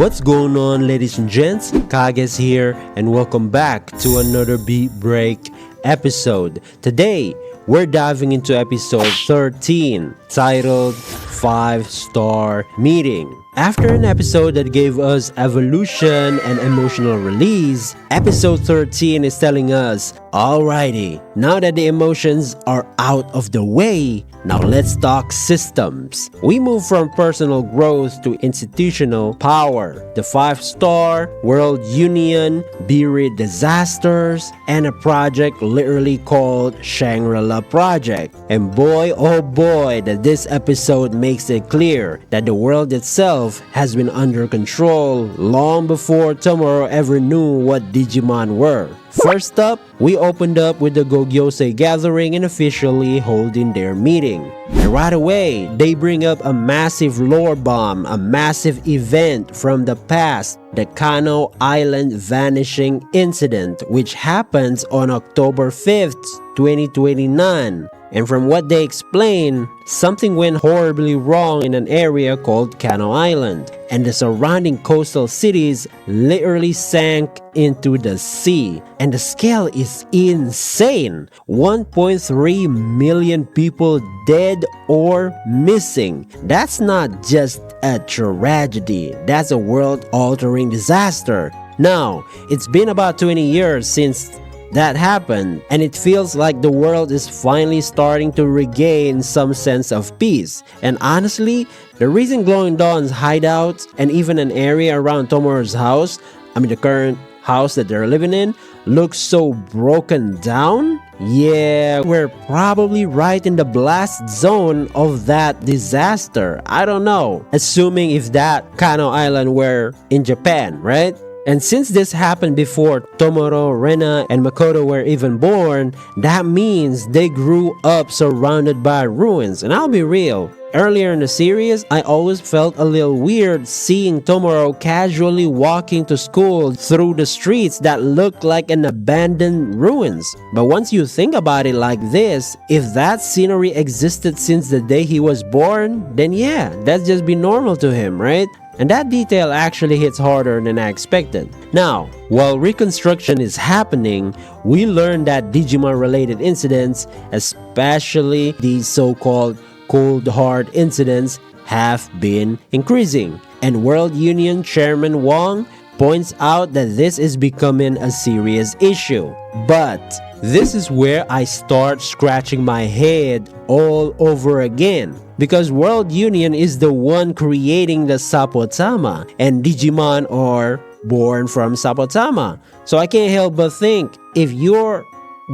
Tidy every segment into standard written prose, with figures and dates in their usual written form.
What's going on, ladies and gents? Kages here, and welcome back to another Beat Break episode. Today, we're diving into episode 13, titled 5-Star Meeting. After an episode that gave us evolution and emotional release, episode 13 is telling us, alrighty, now that the emotions are out of the way, now let's talk systems. We move from personal growth to institutional power. The 5-star, World Union, buried disasters, and a project literally called Shangri-La Project. And boy oh boy that this episode makes it clear that the world itself has been under control long before Tomorrow ever knew what Digimon were. First up, we opened up with the Gogyosei gathering and officially holding their meeting. And right away, they bring up a massive lore bomb, a massive event from the past, the Kano Island vanishing incident, which happens on October 5th, 2029. And from what they explain, something went horribly wrong in an area called Kano Island, and the surrounding coastal cities literally sank into the sea. And the scale is insane. 1.3 million people dead or missing. That's not just a tragedy, that's a world-altering disaster. Now, it's been about 20 years since that happened, and it feels like the world is finally starting to regain some sense of peace. And honestly, the reason Glowing Dawn's hideout and even an area around Tomorrow's house, the current house that they're living in, looks so broken down, yeah, we're probably right in the blast zone of that disaster. I don't know, assuming if that Kano Island were in Japan, right? And since this happened before Tomoro, Rena, and Makoto were even born, that means they grew up surrounded by ruins. And I'll be real, earlier in the series, I always felt a little weird seeing Tomoro casually walking to school through the streets that looked like an abandoned ruins. But once you think about it like this, if that scenery existed since the day he was born, then yeah, that's just be normal to him, right? And that detail actually hits harder than I expected. Now, while reconstruction is happening, we learn that Digimon-related incidents, especially these so-called cold hard incidents, have been increasing. And World Union Chairman Wong points out that this is becoming a serious issue. But this is where I start scratching my head all over again. Because World Union is the one creating the Sapotama, and Digimon are born from Sapotama. So I can't help but think, if you're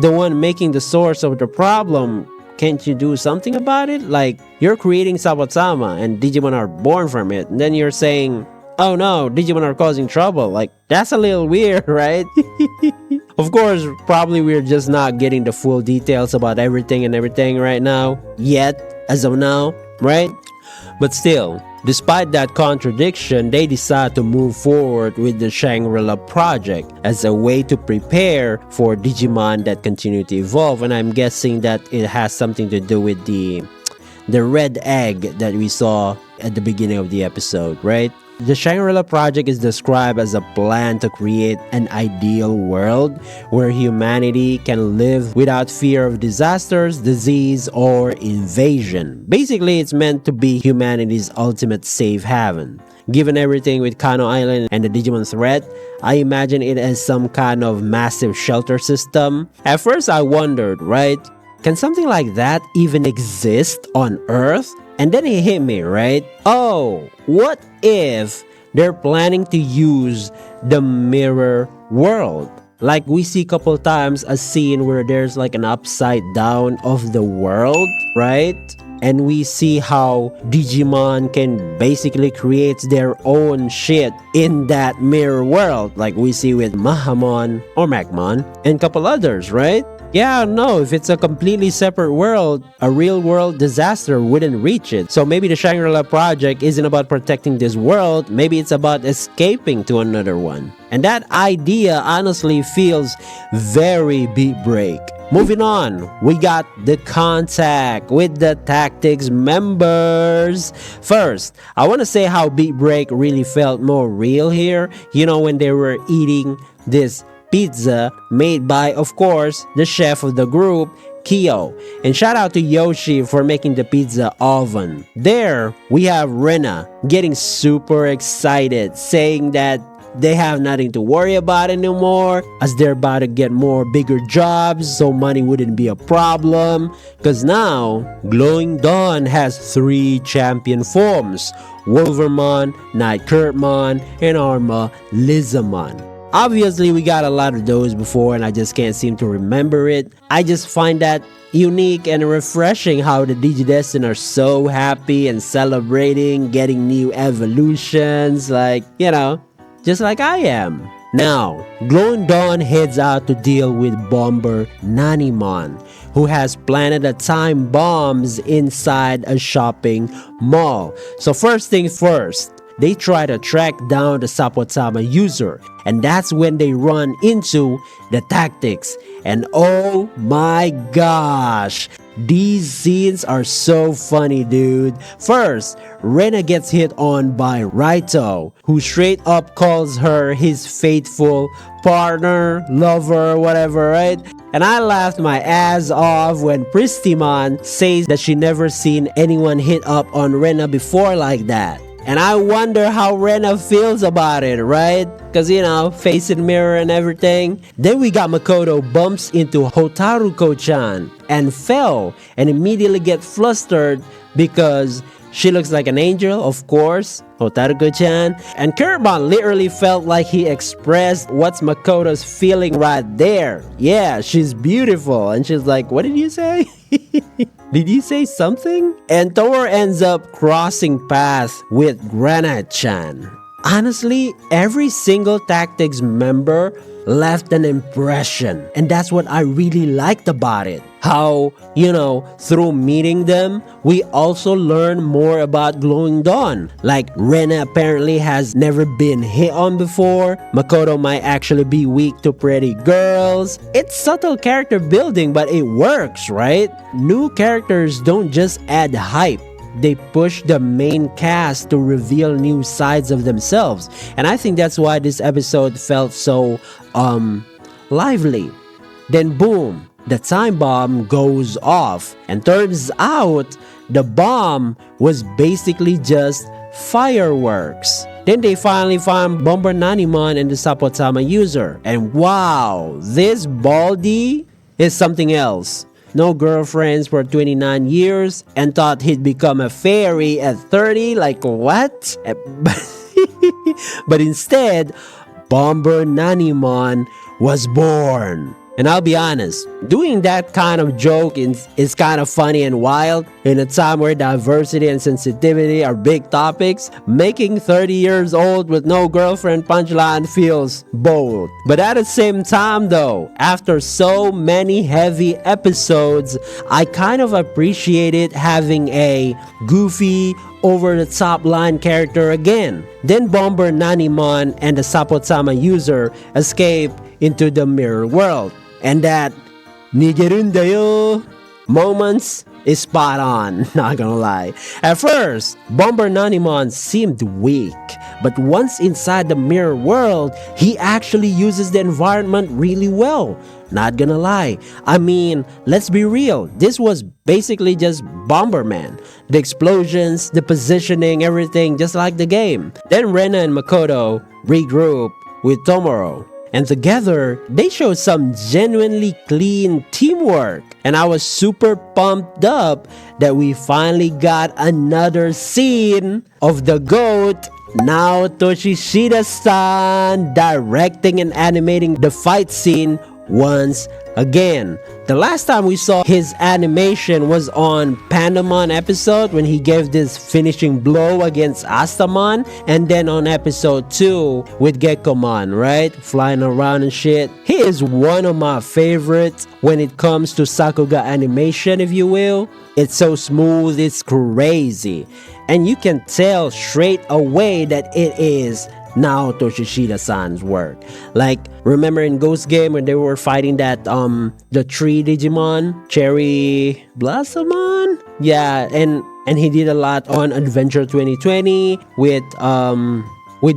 the one making the source of the problem, can't you do something about it? Like, you're creating Sapotama and Digimon are born from it, and then you're saying, oh no, Digimon are causing trouble. Like, that's a little weird, right? Of course, probably we're just not getting the full details about everything right now, yet, as of now, right? But still, despite that contradiction, they decide to move forward with the Shangri-La project as a way to prepare for Digimon that continue to evolve. And I'm guessing that it has something to do with the red egg that we saw at the beginning of the episode, right? The Shangri-La project is described as a plan to create an ideal world where humanity can live without fear of disasters, disease, or invasion. Basically, it's meant to be humanity's ultimate safe haven. Given everything with Kano Island and the Digimon threat, I imagine it as some kind of massive shelter system. At first, I wondered, right? Can something like that even exist on Earth? And then it hit me, right? Oh, what if they're planning to use the mirror world? Like, we see a couple times a scene where there's like an upside down of the world, right? And we see how Digimon can basically create their own shit in that mirror world, like we see with Mahamon or Magmon and a couple others, right? Yeah, no, if it's a completely separate world, a real world disaster wouldn't reach it. So maybe the Shangri-La project isn't about protecting this world, maybe it's about escaping to another one. And that idea honestly feels very Beat Break. moving on, we got the contact with the Tactics members. First, I want to say how Beatbreak really felt more real here. You know, when they were eating this pizza made by, of course, the chef of the group, Kyo. And shout out to Yoshi for making the pizza oven. There, we have Rena getting super excited, saying that they have nothing to worry about anymore as they're about to get more bigger jobs, so money wouldn't be a problem. Cause now, Glowing Dawn has 3 champion forms: Wolvermon, Knight Kurtmon, and Arma Lizamon. Obviously, we got a lot of those before and I just can't seem to remember it. I just find that unique and refreshing how the Digidestin are so happy and celebrating getting new evolutions, like, you know, just like I am. Now, Glowing Dawn heads out to deal with Bomber Nanimon, who has planted a time bombs inside a shopping mall. So first things first, they try to track down the Sapotama user, and that's when they run into the Tactics. And oh my gosh, these scenes are so funny, dude. First, Rena gets hit on by Raito, who straight up calls her his faithful partner, lover, whatever, right? And I laughed my ass off when Pristimon says that she never seen anyone hit up on Rena before like that. And I wonder how Rena feels about it, right? Cause you know, face in mirror and everything. Then we got Makoto bumps into Hotaruko-chan and fell and immediately get flustered because she looks like an angel, of course, Hotaruko-chan. And Kurtmon literally felt like he expressed what's Makoto's feeling right there. Yeah, she's beautiful. And she's like, what did you say? Did you say something? And Thor ends up crossing paths with Granite-chan. Honestly, every single Tactics member left an impression. And that's what I really liked about it. How, you know, through meeting them, we also learn more about Glowing Dawn. Like, Rena apparently has never been hit on before. Makoto might actually be weak to pretty girls. It's subtle character building, but it works, right? New characters don't just add hype. They push the main cast to reveal new sides of themselves. And I think that's why this episode felt so, lively. Then boom, the time bomb goes off. And turns out, the bomb was basically just fireworks. Then they finally find Bomber Nanimon and the Sapotama user. And wow, this Baldy is something else. No girlfriends for 29 years and thought he'd become a fairy at 30. Like what? But instead, Bomber Nanimon was born. And I'll be honest, doing that kind of joke is kind of funny and wild. In a time where diversity and sensitivity are big topics, making 30 years old with no girlfriend punchline feels bold. But at the same time though, after so many heavy episodes, I kind of appreciated having a goofy, over-the-top line character again. Then Bomber Nanimon and the Sapotama user escape into the mirror world. And that Nigerundayo moments is spot on, not gonna lie. At first, Bomber Nanimon seemed weak, but once inside the mirror world, he actually uses the environment really well. Not gonna lie. I mean, let's be real, this was basically just Bomberman. The explosions, the positioning, everything just like the game. Then Rena and Makoto regroup with Tomoro. And together, they showed some genuinely clean teamwork. And I was super pumped up that we finally got another scene of the GOAT, now Toshishida-san, directing and animating the fight scene once again. The last time we saw his animation was on Pandamon episode when he gave this finishing blow against Astamon, and then on episode 2 with Gekkomon, right? Flying around and shit. He is one of my favorites when it comes to Sakuga animation, if you will. It's so smooth, it's crazy. And you can tell straight away that it is Naoto Shishida-san's work. Like, remember in Ghost Game when they were fighting that the tree Digimon, Cherry Blossomon? Yeah, and he did a lot on Adventure 2020 with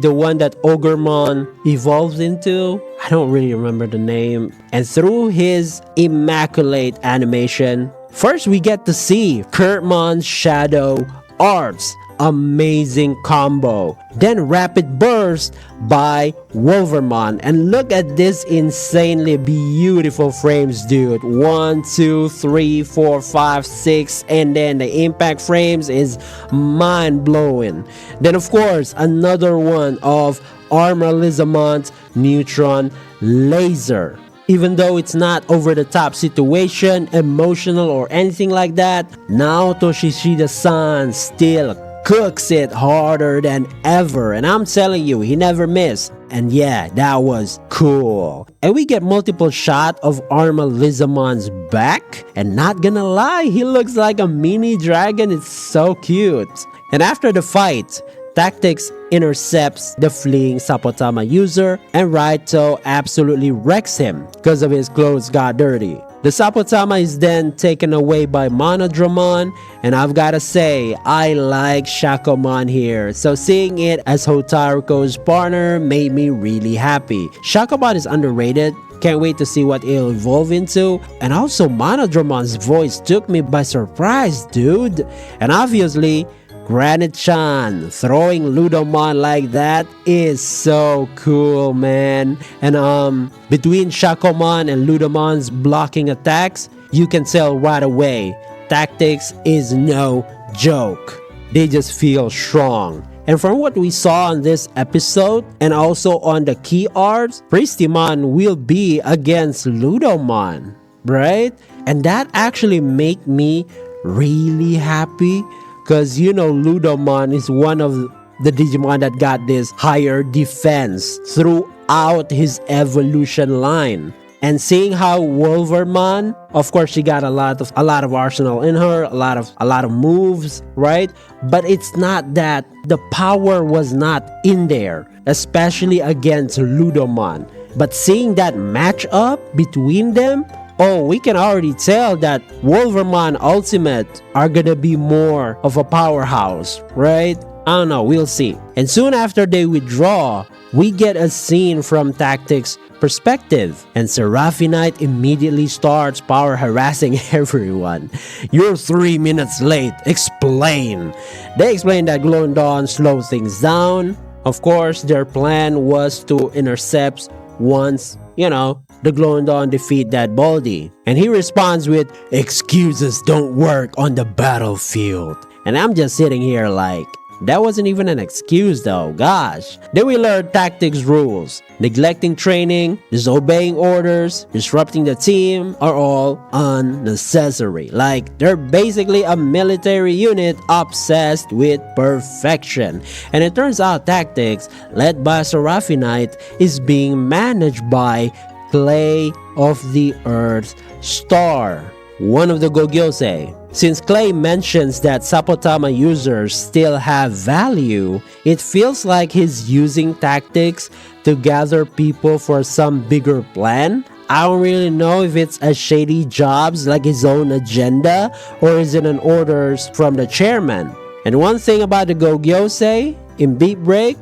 the one that Ogremon evolves into. I don't really remember the name. And through his immaculate animation, first we get to see Kurtmon's Shadow Arts. Amazing combo. Then Rapid Burst by Wolvermon. And look at this insanely beautiful frames, dude. 1, 2, 3, 4, 5, 6. And then the impact frames is mind-blowing. Then of course, another one of Armor Lizamon's Neutron Laser. Even though it's not over-the-top situation, emotional, or anything like that, Naoto Shishida-san still cooks it harder than ever. And I'm telling you, he never missed. And yeah, that was cool. And we get multiple shots of Arma Lizamon's back. And not gonna lie, he looks like a mini dragon. It's so cute. And after the fight, Tactics intercepts the fleeing Sapotama user, and Raito absolutely wrecks him because of his clothes got dirty. The Sapotama is then taken away by Monodramon, and I've gotta say, I like Shakomon here, so seeing it as Hotaruko's partner made me really happy. Shakomon is underrated. Can't wait to see what it'll evolve into. And also Monodramon's voice took me by surprise, dude. And obviously, Granite-chan throwing Ludomon like that is so cool, man. And between Shakomon and Ludomon's blocking attacks, you can tell right away, Tactics is no joke. They just feel strong. And from what we saw on this episode, and also on the key arts, Pristimon will be against Ludomon, right? And that actually made me really happy. Because, you know, Ludomon is one of the Digimon that got this higher defense throughout his evolution line. And seeing how Wolvermon, of course, she got a lot of arsenal in her, a lot of moves, right? But it's not that the power was not in there, especially against Ludomon. But seeing that matchup between them, oh, we can already tell that Wolvermon Ultimate are gonna be more of a powerhouse, right? I don't know, we'll see. And soon after they withdraw, we get a scene from Tactics' perspective, and Seraphonite immediately starts power harassing everyone. You're 3 minutes late, explain. They explain that Glowing Dawn slows things down. Of course, their plan was to intercept once, you know, the Glowing Dawn defeat that Baldy. And he responds with, excuses don't work on the battlefield. And I'm just sitting here like, that wasn't even an excuse though, gosh. Then we learned Tactics rules. Neglecting training, disobeying orders, disrupting the team are all unnecessary. Like, they're basically a military unit obsessed with perfection. And it turns out Tactics, led by Seraphonite, is being managed by Clay of the Earth Star, one of the Gogyosei. Since Clay mentions that Sapotama users still have value, it feels like he's using Tactics to gather people for some bigger plan. I don't really know if it's a shady jobs like his own agenda, or is it an orders from the chairman. And one thing about the Gogyosei in Beatbreak,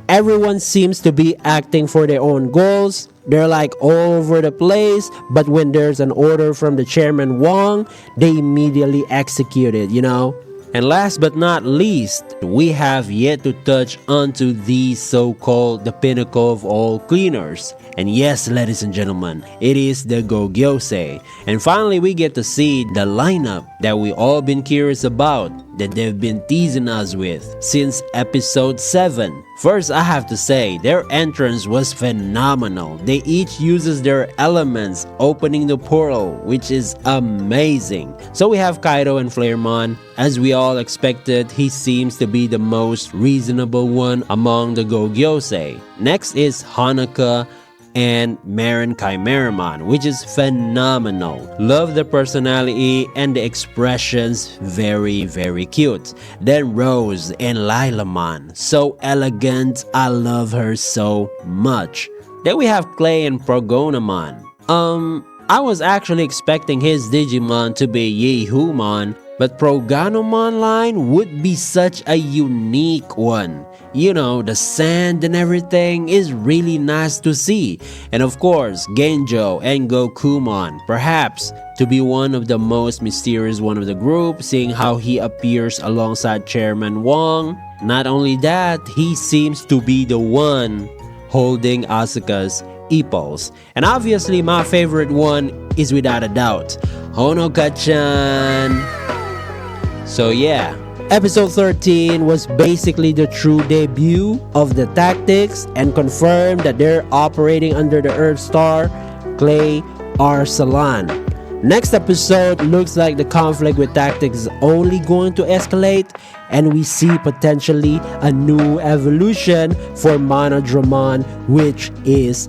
everyone seems to be acting for their own goals. They're like all over the place, but when there's an order from the chairman Wong, they immediately execute it, you know? And last but not least, we have yet to touch onto the so-called the pinnacle of all cleaners. And yes, ladies and gentlemen, it is the Gogyosei. And finally, we get to see the lineup that we all been curious about, that they've been teasing us with since episode 7. First, I have to say, their entrance was phenomenal. They each uses their elements, opening the portal, which is amazing. So we have Kaido and Flaremon. As we all expected, he seems to be the most reasonable one among the Gogyosei. Next is Hanukkah, and Marin Chimeramon, which is phenomenal. Love the personality and the expressions, very cute. Then Rose and Lilamon, so elegant, I love her so much. Then we have Clay and Progonamon. I was actually expecting his Digimon to be Yehumon, but Progonamon line would be such a unique one. You know, the sand and everything is really nice to see. And of course, Genjo and Gokumon, perhaps to be one of the most mysterious one of the group, seeing how he appears alongside Chairman Wong. Not only that, he seems to be the one holding Asuka's E-Pulse. And obviously, my favorite one is without a doubt, Honoka-chan. So yeah, episode 13 was basically the true debut of the tactics and confirmed that they're operating under the Earth Star, Clay, Arsalan. Next episode looks like the conflict with tactics is only going to escalate, and we see potentially a new evolution for Monodramon, which is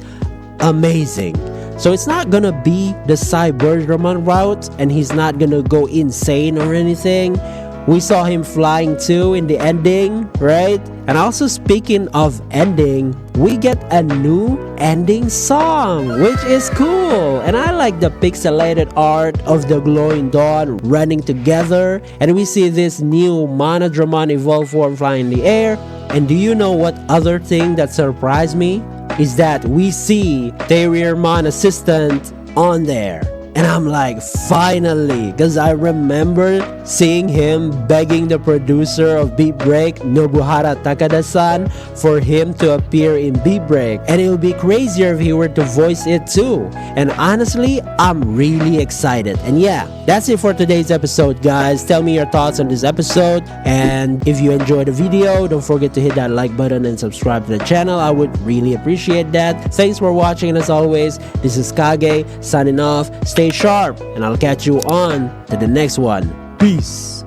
amazing. So it's not gonna be the Cyberdramon route, and he's not gonna go insane or anything. We saw him flying too in the ending, right? And also speaking of ending, we get a new ending song, which is cool. And I like the pixelated art of the glowing dawn running together. And we see this new Monodramon evolved form flying in the air. And do you know what other thing that surprised me? Is that we see Terriermon assistant on there. And I'm like, finally, because I remember seeing him begging the producer of Beatbreak, Nobuhara Takada-san, for him to appear in Beatbreak. And it would be crazier if he were to voice it too. And honestly, I'm really excited. And yeah, that's it for today's episode, guys. Tell me your thoughts on this episode. And if you enjoyed the video, don't forget to hit that like button and subscribe to the channel. I would really appreciate that. Thanks for watching, and as always, this is Kage signing off. Stay sharp, and I'll catch you on to the next one. Peace.